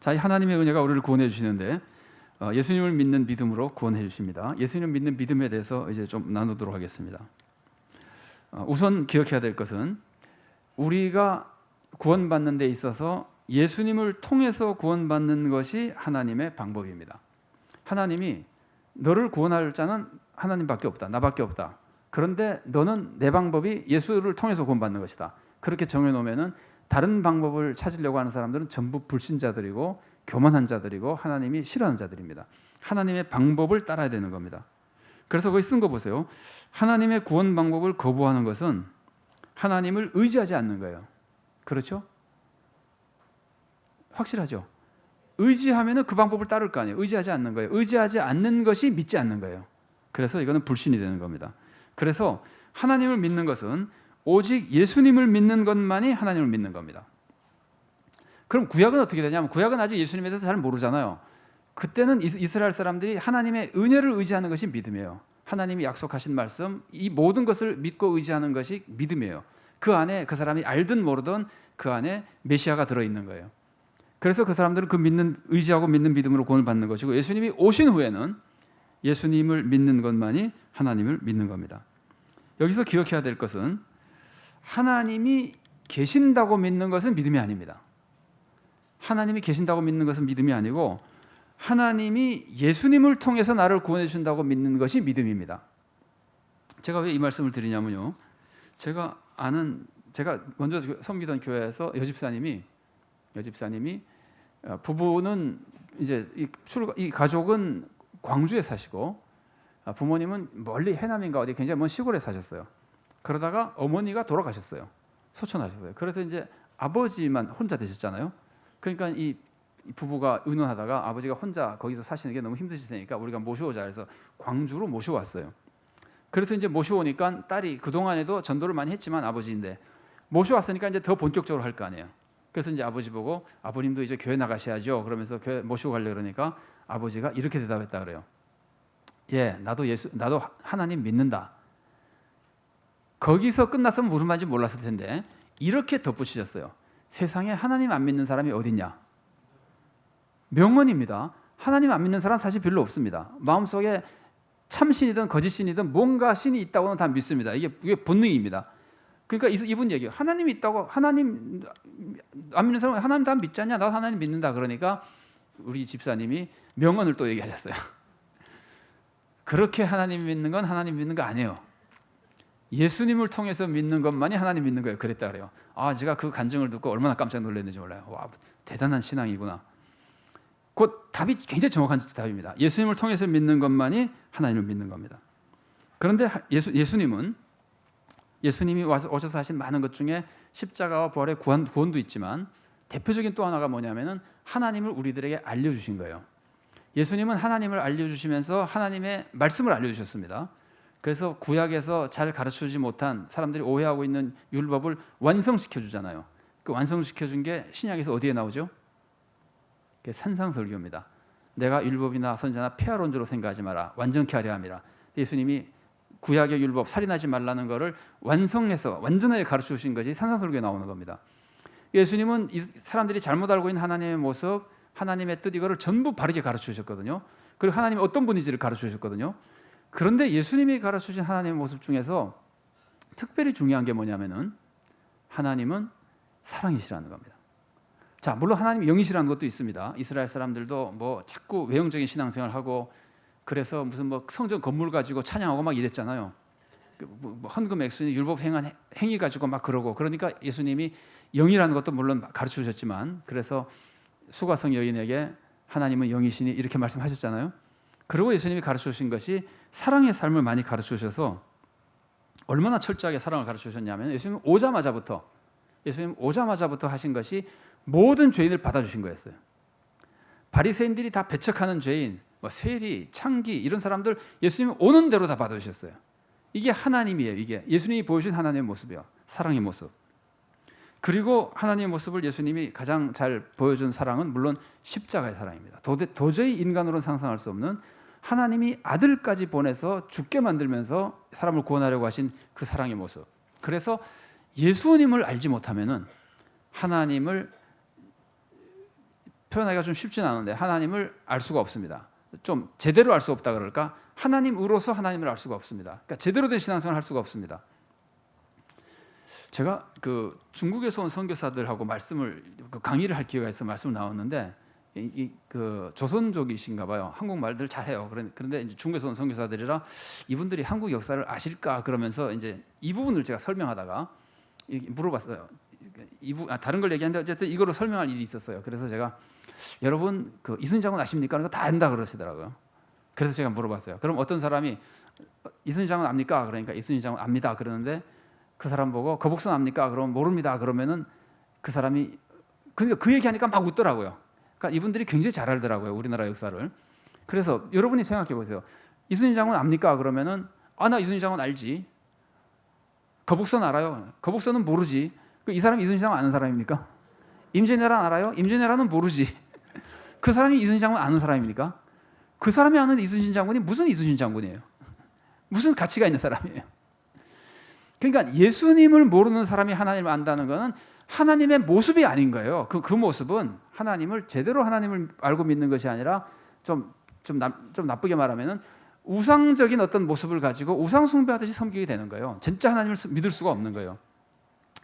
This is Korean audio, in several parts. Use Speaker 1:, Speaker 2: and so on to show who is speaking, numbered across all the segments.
Speaker 1: 자, 이 하나님의 은혜가 우리를 구원해 주시는데 예수님을 믿는 믿음으로 구원해 주십니다. 예수님을 믿는 믿음에 대해서 이제 좀 나누도록 하겠습니다. 우선 기억해야 될 것은 우리가 구원받는 데 있어서 예수님을 통해서 구원받는 것이 하나님의 방법입니다. 하나님이 너를 구원할 자는 하나님밖에 없다. 나밖에 없다. 그런데 너는 내 방법이 예수를 통해서 구원받는 것이다. 그렇게 정해놓으면은 다른 방법을 찾으려고 하는 사람들은 전부 불신자들이고 교만한 자들이고 하나님이 싫어하는 자들입니다. 하나님의 방법을 따라야 되는 겁니다. 그래서 거기 쓴 거 보세요. 하나님의 구원 방법을 거부하는 것은 하나님을 의지하지 않는 거예요. 그렇죠? 확실하죠? 의지하면 그 방법을 따를 거 아니에요. 의지하지 않는 거예요. 의지하지 않는 것이 믿지 않는 거예요. 그래서 이거는 불신이 되는 겁니다. 그래서 하나님을 믿는 것은 오직 예수님을 믿는 것만이 하나님을 믿는 겁니다. 그럼 구약은 어떻게 되냐면 구약은 아직 예수님에 대해서 잘 모르잖아요. 그때는 이스라엘 사람들이 하나님의 은혜를 의지하는 것이 믿음이에요. 하나님이 약속하신 말씀, 이 모든 것을 믿고 의지하는 것이 믿음이에요. 그 안에 그 사람이 알든 모르든 그 안에 메시아가 들어있는 거예요. 그래서 그 사람들은 그 의지하고 믿는 믿음으로 구원을 받는 것이고, 예수님이 오신 후에는 예수님을 믿는 것만이 하나님을 믿는 겁니다. 여기서 기억해야 될 것은 하나님이 계신다고 믿는 것은 믿음이 아닙니다. 하나님이 계신다고 믿는 것은 믿음이 아니고 하나님이 예수님을 통해서 나를 구원해 주신다고 믿는 것이 믿음입니다. 제가 왜 이 말씀을 드리냐면요, 제가 먼저 섬기던 교회에서 여집사님이 부부는 이제 이 가족은 광주에 사시고 부모님은 멀리 해남인가 어디 굉장히 먼 시골에 사셨어요. 그러다가 어머니가 돌아가셨어요. 소천하셨어요. 그래서 이제 아버지만 혼자 되셨잖아요. 그러니까 이 부부가 의논하다가 아버지가 혼자 거기서 사시는 게 너무 힘드실 테니까 우리가 모셔오자 해서 광주로 모셔왔어요. 그래서 이제 모셔오니까 딸이 그동안에도 전도를 많이 했지만 아버지인데 모셔왔으니까 이제 더 본격적으로 할 거 아니에요. 그래서 이제 아버지 보고 아버님도 이제 교회 나가셔야죠. 그러면서 교회 모시고 가려고 그러니까 아버지가 이렇게 대답했다 그래요. 예, 나도 하나님 믿는다. 거기서 끝났으면 무슨 말인지 몰랐을 텐데 이렇게 덧붙이셨어요. 세상에 하나님 안 믿는 사람이 어딨냐? 명언입니다. 하나님 안 믿는 사람 사실 별로 없습니다. 마음속에 참신이든 거짓신이든 뭔가 신이 있다고는 다 믿습니다. 이게 본능입니다. 그러니까 이분 얘기예요. 하나님이 있다고, 하나님 안 믿는 사람은 하나님 다 믿지 않냐? 나도 하나님 믿는다. 그러니까 우리 집사님이 명언을 또 얘기하셨어요. 그렇게 하나님 믿는 건 하나님 믿는 거 아니에요. 예수님을 통해서 믿는 것만이 하나님 믿는 거예요. 그랬다 그래요. 제가 그 간증을 듣고 얼마나 깜짝 놀랐는지 몰라요. 와, 대단한 신앙이구나. 그 답이 굉장히 정확한 답입니다. 예수님을 통해서 믿는 것만이 하나님을 믿는 겁니다. 그런데 예수님이 오셔서 하신 많은 것 중에 십자가와 부활의 구원도 있지만 대표적인 또 하나가 뭐냐면은 하나님을 우리들에게 알려주신 거예요. 예수님은 하나님을 알려주시면서 하나님의 말씀을 알려주셨습니다. 그래서 구약에서 잘 가르쳐주지 못한 사람들이 오해하고 있는 율법을 완성시켜 주잖아요. 그 완성시켜 준 게 신약에서 어디에 나오죠? 산상설교입니다. 내가 율법이나 선지자나 폐하론주로 생각하지 마라. 완전케 하려 함이라. 예수님이 구약의 율법 살인하지 말라는 것을 완성해서 완전하게 가르쳐 주신 것이 산상설교에 나오는 겁니다. 예수님은 사람들이 잘못 알고 있는 하나님의 모습, 하나님의 뜻 이거를 전부 바르게 가르쳐 주셨거든요. 그리고 하나님이 어떤 분인지를 가르쳐 주셨거든요. 그런데 예수님이 가르쳐 주신 하나님의 모습 중에서 특별히 중요한 게 뭐냐면은 하나님은 사랑이시라는 겁니다. 자, 물론 하나님이 영이시라는 것도 있습니다. 이스라엘 사람들도 뭐 자꾸 외형적인 신앙생활을 하고 그래서 무슨 뭐 성전 건물 가지고 찬양하고 막 이랬잖아요. 헌금 액수니 율법 행한 행위 가지고 막 그러니까 예수님이 영이라는 것도 물론 가르쳐 주셨지만 그래서 수가성 여인에게 하나님은 영이시니 이렇게 말씀하셨잖아요. 그리고 예수님이 가르쳐 주신 것이 사랑의 삶을 많이 가르쳐 주셔서 얼마나 철저하게 사랑을 가르쳐 주셨냐면 예수님 오자마자부터 하신 것이 모든 죄인을 받아주신 거였어요. 바리새인들이 다 배척하는 죄인, 세리, 창기 이런 사람들 예수님이 오는 대로 다 받아주셨어요. 이게 하나님이에요. 이게 예수님이 보여주신 하나님의 모습이에요. 사랑의 모습. 그리고 하나님의 모습을 예수님이 가장 잘 보여준 사랑은 물론 십자가의 사랑입니다. 도저히 인간으로는 상상할 수 없는 하나님이 아들까지 보내서 죽게 만들면서 사람을 구원하려고 하신 그 사랑의 모습. 그래서 예수님을 알지 못하면은 하나님을 표현하기가 좀 쉽지는 않은데 하나님을 알 수가 없습니다. 좀 제대로 알 수 없다 그럴까? 하나님으로서 하나님을 알 수가 없습니다. 그러니까 제대로 된 신앙생활을 할 수가 없습니다. 제가 그 중국에서 온 선교사들하고 강의를 할 기회가 있어 말씀을 나왔는데 그 조선족이신가 봐요. 한국말들 잘해요. 그런데 이제 중국에서 온 선교사들이라 이분들이 한국 역사를 아실까 그러면서 이제 이 부분을 제가 설명하다가 물어봤어요. 다른 걸 얘기하는데 어쨌든 이거로 설명할 일이 있었어요. 그래서 제가 여러분 그 이순신 장군 아십니까? 그러니까 다 안다 그러시더라고요. 그래서 제가 물어봤어요. 그럼 어떤 사람이 이순신 장군 압니까? 그러니까 이순신 장군 압니다. 그러는데 그 사람 보고 거북선 압니까? 그러면 모릅니다. 그러면은 그 사람이 그러니까 그 얘기하니까 막 웃더라고요. 그러니까 이분들이 굉장히 잘 알더라고요. 우리나라 역사를. 그래서 여러분이 생각해 보세요. 이순신 장군 압니까? 그러면은 나 이순신 장군 알지. 거북선 알아요. 거북선은 모르지. 이 사람이 이순신 장군 아는 사람입니까? 임진왜란 알아요? 임진왜란은 모르지. 그 사람이 이순신 장군 아는 사람입니까? 그 사람이 아는 이순신 장군이 무슨 이순신 장군이에요? 무슨 가치가 있는 사람이에요? 그러니까 예수님을 모르는 사람이 하나님을 안다는 것은 하나님의 모습이 아닌 거예요. 그 모습은 제대로 하나님을 알고 믿는 것이 아니라 좀 나쁘게 말하면은 우상적인 어떤 모습을 가지고 우상 숭배하듯이 섬기게 되는 거예요. 진짜 하나님을 믿을 수가 없는 거예요.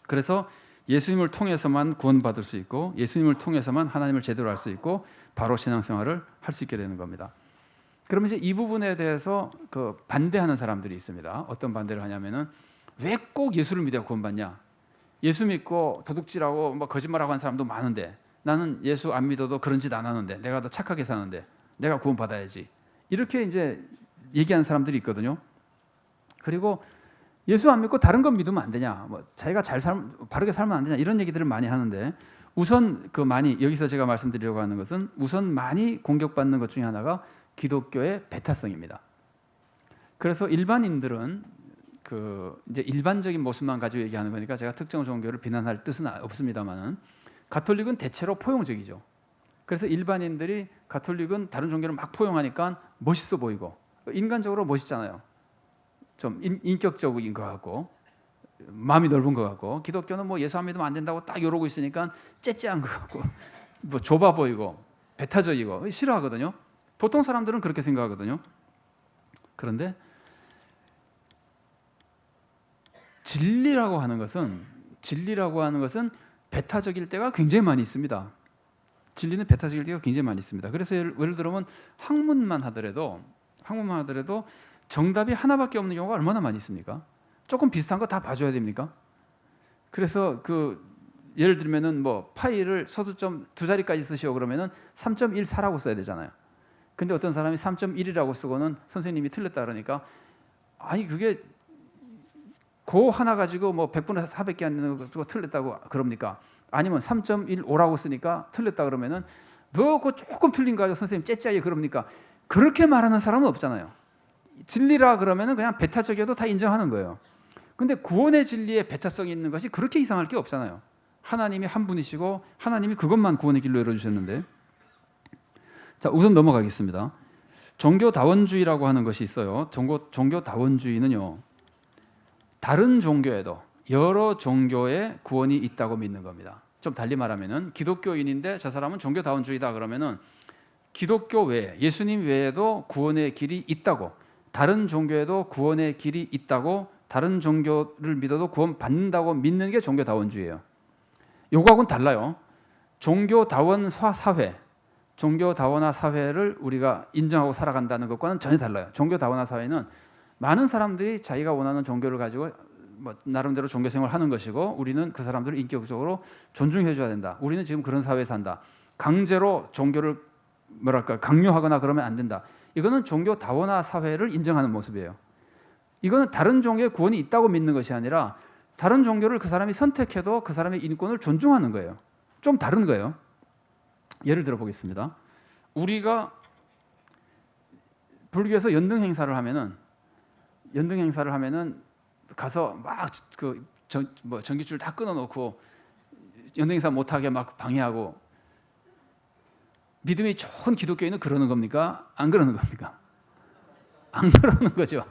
Speaker 1: 그래서 예수님을 통해서만 구원받을 수 있고 예수님을 통해서만 하나님을 제대로 알 수 있고 바로 신앙생활을 할 수 있게 되는 겁니다. 그러면 이제 이 부분에 대해서 그 반대하는 사람들이 있습니다. 어떤 반대를 하냐면은 왜 꼭 예수를 믿어야 구원받냐? 예수 믿고 도둑질하고 거짓말하고 하는 사람도 많은데 나는 예수 안 믿어도 그런 짓 안 하는데 내가 더 착하게 사는데 내가 구원받아야지. 이렇게 이제 얘기하는 사람들이 있거든요. 그리고 예수 안 믿고 다른 건 믿으면 안 되냐? 자기가 바르게 살면 안 되냐? 이런 얘기들을 많이 하는데 우선 여기서 제가 말씀드리려고 하는 것은 우선 많이 공격받는 것 중에 하나가 기독교의 배타성입니다. 그래서 일반인들은 이제 일반적인 모습만 가지고 얘기하는 거니까 제가 특정 종교를 비난할 뜻은 없습니다만은 가톨릭은 대체로 포용적이죠. 그래서 일반인들이 가톨릭은 다른 종교를 막 포용하니까 멋있어 보이고 인간적으로 멋있잖아요. 좀 인격적인 것 같고 마음이 넓은 것 같고 기독교는 예수 안 믿으면 안 된다고 딱 이러고 있으니까 째째한 것 같고 좁아 보이고 배타적이고 싫어하거든요. 보통 사람들은 그렇게 생각하거든요. 그런데 진리라고 하는 것은 배타적일 때가 굉장히 많이 있습니다. 진리는 배타적일 때가 굉장히 많이 있습니다. 그래서 예를 들면 학문만 하더라도 정답이 하나밖에 없는 경우가 얼마나 많이 있습니까? 조금 비슷한 거 다 봐줘야 됩니까? 그래서 예를 들면은 파이를 소수점 2자리까지 쓰시오 그러면은 3.14라고 써야 되잖아요. 근데 어떤 사람이 3.1이라고 쓰고는 선생님이 틀렸다 그러니까 아니 그게 그 하나 가지고 100분의 400개 안 되는 거 틀렸다고 그럽니까? 아니면 3.15라고 쓰니까 틀렸다 그러면은 그거 조금 틀린 거 가지고 선생님 째째하게 그럽니까? 그렇게 말하는 사람은 없잖아요. 진리라 그러면은 그냥 배타적이어도 다 인정하는 거예요. 근데 구원의 진리에 배타성이 있는 것이 그렇게 이상할 게 없잖아요. 하나님이 한 분이시고 하나님이 그것만 구원의 길로 열어주셨는데. 자, 우선 넘어가겠습니다. 종교다원주의라고 하는 것이 있어요. 종교다원주의는요, 다른 종교에도 여러 종교의 구원이 있다고 믿는 겁니다. 좀 달리 말하면은 기독교인인데 저 사람은 종교다원주의다 그러면은 기독교 외에 예수님 외에도 구원의 길이 있다고, 다른 종교에도 구원의 길이 있다고, 다른 종교를 믿어도 구원 받는다고 믿는 게 종교다원주의예요. 요거하고는 달라요. 종교다원화 사회를 우리가 인정하고 살아간다는 것과는 전혀 달라요. 종교다원화 사회는 많은 사람들이 자기가 원하는 종교를 가지고 나름대로 종교 생활을 하는 것이고 우리는 그 사람들을 인격적으로 존중해 줘야 된다. 우리는 지금 그런 사회에 산다. 강제로 종교를 강요하거나 그러면 안 된다. 이거는 종교다원화 사회를 인정하는 모습이에요. 이거는 다른 종교에 구원이 있다고 믿는 것이 아니라 다른 종교를 그 사람이 선택해도 그 사람의 인권을 존중하는 거예요. 좀 다른 거예요. 예를 들어 보겠습니다. 우리가 불교에서 연등 행사를 하면은 가서 막 전기줄 다 끊어놓고 연등 행사 못하게 막 방해하고, 믿음이 좋은 기독교인은 그러는 겁니까? 안 그러는 겁니까? 안 그러는 거죠.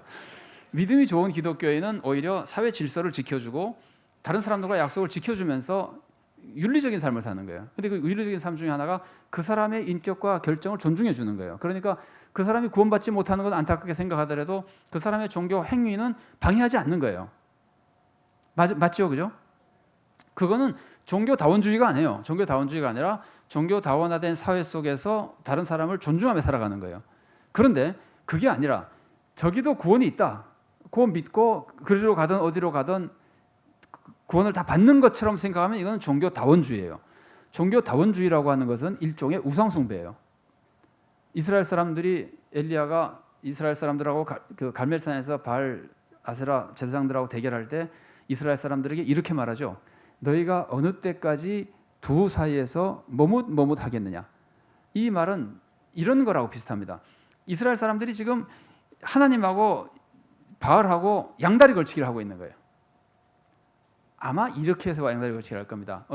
Speaker 1: 믿음이 좋은 기독교인은 오히려 사회 질서를 지켜주고 다른 사람들과 약속을 지켜주면서 윤리적인 삶을 사는 거예요. 근데 그 윤리적인 삶 중에 하나가 그 사람의 인격과 결정을 존중해 주는 거예요. 그러니까 그 사람이 구원받지 못하는 건 안타깝게 생각하더라도 그 사람의 종교 행위는 방해하지 않는 거예요. 맞죠? 그죠? 그거는 종교다원주의가 아니에요. 종교다원주의가 아니라 종교다원화된 사회 속에서 다른 사람을 존중하며 살아가는 거예요. 그런데 그게 아니라 저기도 구원이 있다. 구원 믿고 그리로 가든 어디로 가든 구원을 다 받는 것처럼 생각하면 이건 종교다원주의예요. 종교다원주의라고 하는 것은 일종의 우상숭배예요. 이스라엘 사람들이 엘리야가 이스라엘 사람들하고 그 갈멜산에서 바알 아세라 제사장들하고 대결할 때 이스라엘 사람들에게 이렇게 말하죠. 너희가 어느 때까지 두 사이에서 머뭇하겠느냐. 이 말은 이런 거라고 비슷합니다. 이스라엘 사람들이 지금 하나님하고 바알하고 양다리 걸치기를 하고 있는 거예요. 아마 이렇게 해서 양다리 걸치기를 할 겁니다.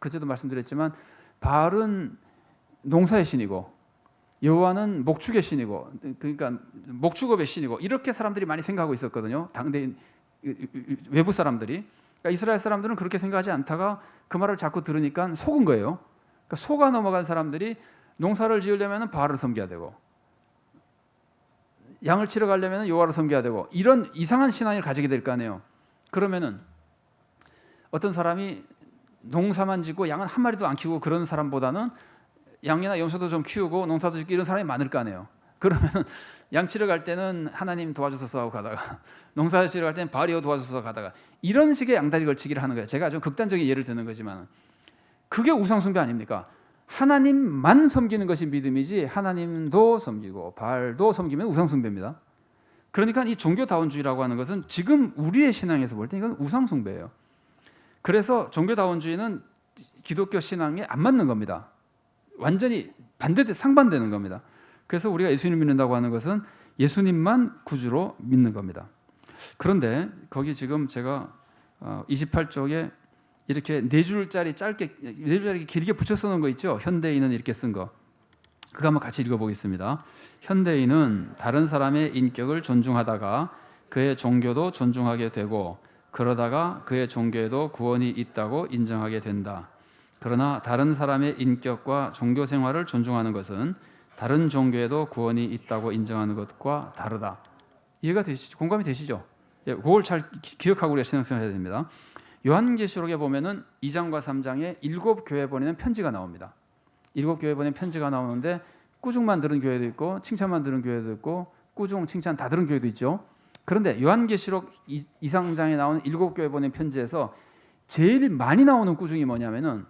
Speaker 1: 그제도 말씀드렸지만 바알은 농사의 신이고 여호와는 목축의 신이고, 그러니까 목축업의 신이고, 이렇게 사람들이 많이 생각하고 있었거든요. 당대인 외부 사람들이. 그러니까 이스라엘 사람들은 그렇게 생각하지 않다가 그 말을 자꾸 들으니까 속은 거예요. 그러니까 속아 넘어간 사람들이 농사를 지으려면 바알을 섬겨야 되고, 양을 치러 가려면 여호와를 섬겨야 되고, 이런 이상한 신앙을 가지게 될 거 아니에요. 그러면은 어떤 사람이 농사만 짓고 양은 한 마리도 안 키우고 그런 사람보다는 양이나 염소도 좀 키우고 농사도 짓고 이런 사람이 많을 거 아니에요. 그러면 양 치러 갈 때는 하나님 도와주소서 하고 가다가 농사 지러 갈 때는 바알이여 도와주소서 가다가 이런 식의 양다리 걸치기를 하는 거예요. 제가 좀 극단적인 예를 드는 거지만 그게 우상숭배 아닙니까? 하나님만 섬기는 것이 믿음이지 하나님도 섬기고 바알도 섬기면 우상숭배입니다. 그러니까 이 종교다원주의라고 하는 것은 지금 우리의 신앙에서 볼 때 이건 우상숭배예요. 그래서 종교다원주의는 기독교 신앙에 안 맞는 겁니다. 완전히 상반되는 겁니다. 그래서 우리가 예수님 믿는다고 하는 것은 예수님만 구주로 믿는 겁니다. 그런데 거기 지금 제가 28쪽에 이렇게 4줄짜리 짧게 4줄짜리 길게 붙여 쓰는 거 있죠. 현대인은 이렇게 쓴 거. 그거 한번 같이 읽어보겠습니다. 현대인은 다른 사람의 인격을 존중하다가 그의 종교도 존중하게 되고 그러다가 그의 종교에도 구원이 있다고 인정하게 된다. 그러나 다른 사람의 인격과 종교 생활을 존중하는 것은 다른 종교에도 구원이 있다고 인정하는 것과 다르다. 이해가 되시죠? 공감이 되시죠? 예, 그걸 잘 기억하고 우리가 신앙생활 해야 됩니다. 요한계시록에 보면은 2장과 3장에 7교회 보내는 편지가 나옵니다. 7교회 보내는 편지가 나오는데 꾸중만 들은 교회도 있고 칭찬만 들은 교회도 있고 꾸중, 칭찬 다 들은 교회도 있죠. 그런데 요한계시록 2장에 나오는 7교회 보내는 편지에서 제일 많이 나오는 꾸중이 뭐냐면은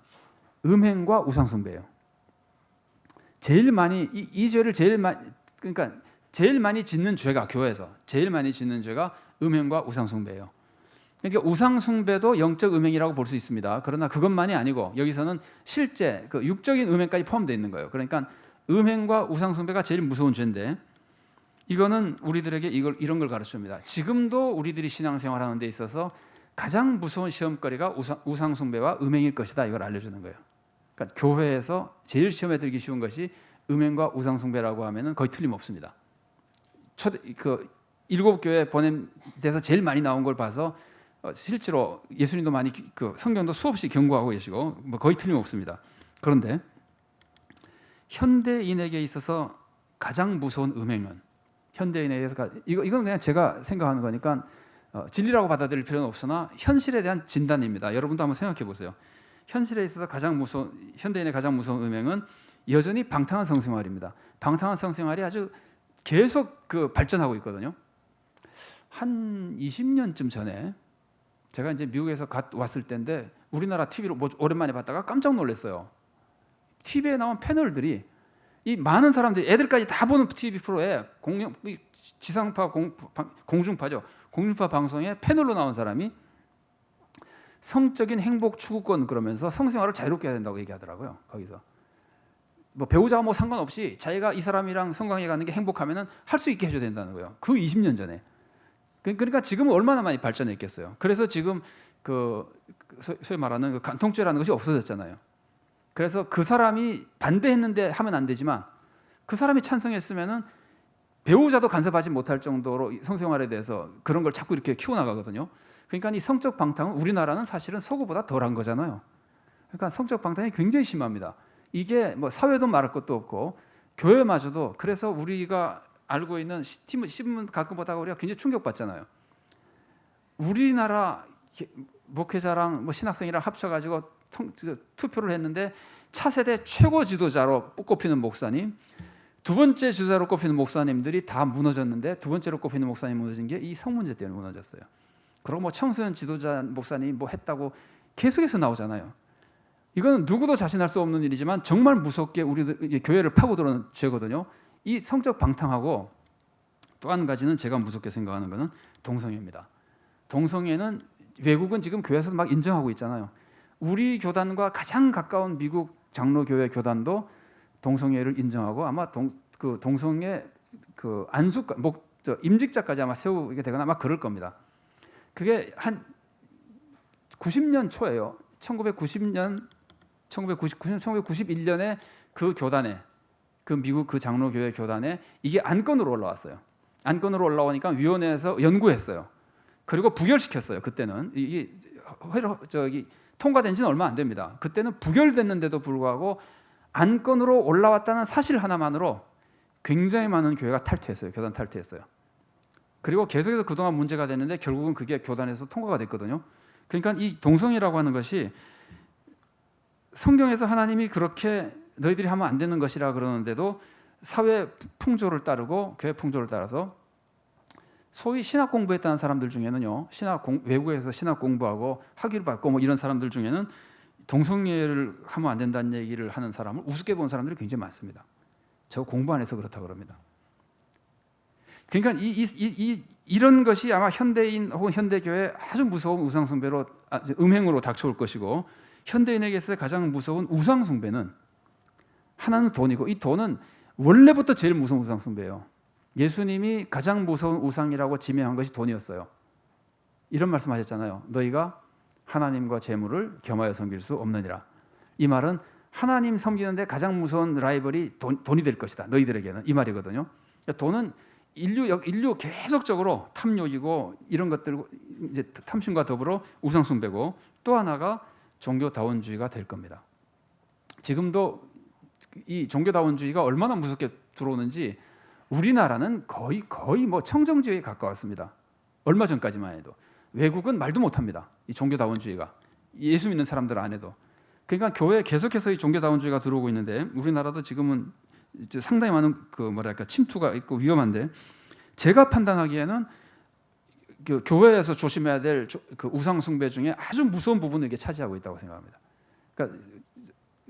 Speaker 1: 음행과 우상숭배예요. 제일 많이 이 죄를 그러니까 제일 많이 짓는 죄가 교회에서 제일 많이 짓는 죄가 음행과 우상숭배예요. 그러니까 우상숭배도 영적 음행이라고 볼 수 있습니다. 그러나 그것만이 아니고 여기서는 실제 그 육적인 음행까지 포함되어 있는 거예요. 그러니까 음행과 우상숭배가 제일 무서운 죄인데 이거는 우리들에게 이런 걸 가르쳐줍니다. 지금도 우리들이 신앙생활하는 데 있어서 가장 무서운 시험거리가 우상숭배와 음행일 것이다. 이걸 알려주는 거예요. 그러니까 교회에서 제일 시험에 들기 쉬운 것이 음행과 우상숭배라고 하면은 거의 틀림없습니다. 7교회 보낸 데서 제일 많이 나온 걸 봐서 실제로 예수님도 많이 성경도 수없이 경고하고 계시고 뭐 거의 틀림없습니다. 그런데 현대인에게 있어서 가장 무서운 음행은 현대인에게서 이건 그냥 제가 생각하는 거니까 진리라고 받아들일 필요는 없으나 현실에 대한 진단입니다. 여러분도 한번 생각해 보세요. 현실에 있어서 현대인의 가장 무서운 음행은 여전히 방탕한 성생활입니다. 방탕한 성생활이 아주 계속 발전하고 있거든요. 한 20년쯤 전에 제가 이제 미국에서 왔을 때인데 우리나라 TV로 오랜만에 봤다가 깜짝 놀랐어요. TV에 나온 패널들이 이 많은 사람들이 애들까지 다 보는 TV 프로에 지상파 공중파죠. 공중파 방송에 패널로 나온 사람이 성적인 행복 추구권 그러면서 성생활을 자유롭게 해야 된다고 얘기하더라고요. 거기서 뭐 배우자와 뭐 상관없이 자기가 이 사람이랑 성관계 가는 게 행복하면은 할 수 있게 해줘야 된다는 거예요. 그 20년 전에. 그러니까 지금은 얼마나 많이 발전했겠어요. 그래서 지금 소위 말하는 간통죄라는 것이 없어졌잖아요. 그래서 그 사람이 반대했는데 하면 안 되지만 그 사람이 찬성했으면은 배우자도 간섭하지 못할 정도로 성생활에 대해서 그런 걸 자꾸 이렇게 키워나가거든요. 그러니까 이 성적 방탕은 우리나라는 사실은 서구보다 덜한 거잖아요. 그러니까 성적 방탕이 굉장히 심합니다. 이게 뭐 사회도 말할 것도 없고 교회마저도. 그래서 우리가 알고 있는 신문 가끔 보다가 우리가 굉장히 충격받잖아요. 우리나라 목회자랑 뭐 신학생이랑 합쳐가지고 투표를 했는데 차세대 최고 지도자로 꼽히는 목사님, 두 번째 지도자로 꼽히는 목사님들이 다 무너졌는데 두 번째로 꼽히는 목사님 무너진 게 이 성 문제 때문에 무너졌어요. 그리고 뭐 청소년 지도자 목사님이 뭐 했다고 계속해서 나오잖아요. 이건 누구도 자신할 수 없는 일이지만 정말 무섭게 우리 교회를 파고드는 죄거든요. 이 성적 방탕하고 또 한 가지는 제가 무섭게 생각하는 것은 동성애입니다. 동성애는 외국은 지금 교회에서 막 인정하고 있잖아요. 우리 교단과 가장 가까운 미국 장로교회 교단도 동성애를 인정하고 아마 동성애 임직자까지 아마 세우게 되거나 아마 그럴 겁니다. 그게 한 90년 초예요. 1991년에 그 교단에, 그 미국 그 장로교회 교단에 이게 안건으로 올라왔어요. 안건으로 올라오니까 위원회에서 연구했어요. 그리고 부결시켰어요. 그때는 이게 통과된 지는 얼마 안 됩니다. 그때는 부결됐는데도 불구하고 안건으로 올라왔다는 사실 하나만으로 굉장히 많은 교회가 탈퇴했어요. 교단 탈퇴했어요. 그리고 계속해서 그동안 문제가 됐는데 결국은 그게 교단에서 통과가 됐거든요. 그러니까 이 동성애라고 하는 것이 성경에서 하나님이 그렇게 너희들이 하면 안 되는 것이라 그러는데도 사회 풍조를 따르고 교회 풍조를 따라서 소위 신학 공부했다는 사람들 중에는요, 외국에서 신학 공부하고 학위를 받고 뭐 이런 사람들 중에는 동성애를 하면 안 된다는 얘기를 하는 사람을 우습게 본 사람들이 굉장히 많습니다. 저 공부 안 해서 그렇다고 그럽니다. 그러니까 이런 것이 아마 현대인 혹은 현대교회 아주 무서운 우상숭배로, 음행으로 닥쳐올 것이고, 현대인에게서 가장 무서운 우상숭배는 하나는 돈이고, 이 돈은 원래부터 제일 무서운 우상숭배예요. 예수님이 가장 무서운 우상이라고 지명한 것이 돈이었어요. 이런 말씀하셨잖아요. 너희가 하나님과 재물을 겸하여 섬길 수 없느니라. 이 말은 하나님 섬기는데 가장 무서운 라이벌이 돈이 될 것이다. 너희들에게는 이 말이거든요. 그러니까 돈은 인류 계속적으로 탐욕이고 이런 것들, 이제 탐심과 더불어 우상숭배고, 또 하나가 종교다원주의가 될 겁니다. 지금도 이 종교다원주의가 얼마나 무섭게 들어오는지 우리나라는 거의 뭐 청정지역에 가까웠습니다. 얼마 전까지만 해도. 외국은 말도 못합니다. 이 종교다원주의가. 예수 믿는 사람들 안에도. 그러니까 교회에 계속해서 이 종교다원주의가 들어오고 있는데, 우리나라도 지금은 이제 상당히 많은 침투가 있고 위험한데, 제가 판단하기에는 그 교회에서 조심해야 될 그 우상숭배 중에 아주 무서운 부분을 이게 차지하고 있다고 생각합니다. 그러니까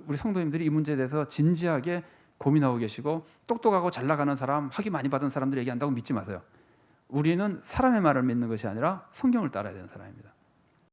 Speaker 1: 우리 성도님들이 이 문제에 대해서 진지하게 고민하고 계시고, 똑똑하고 잘 나가는 사람, 학위 많이 받은 사람들 얘기한다고 믿지 마세요. 우리는 사람의 말을 믿는 것이 아니라 성경을 따라야 되는 사람입니다.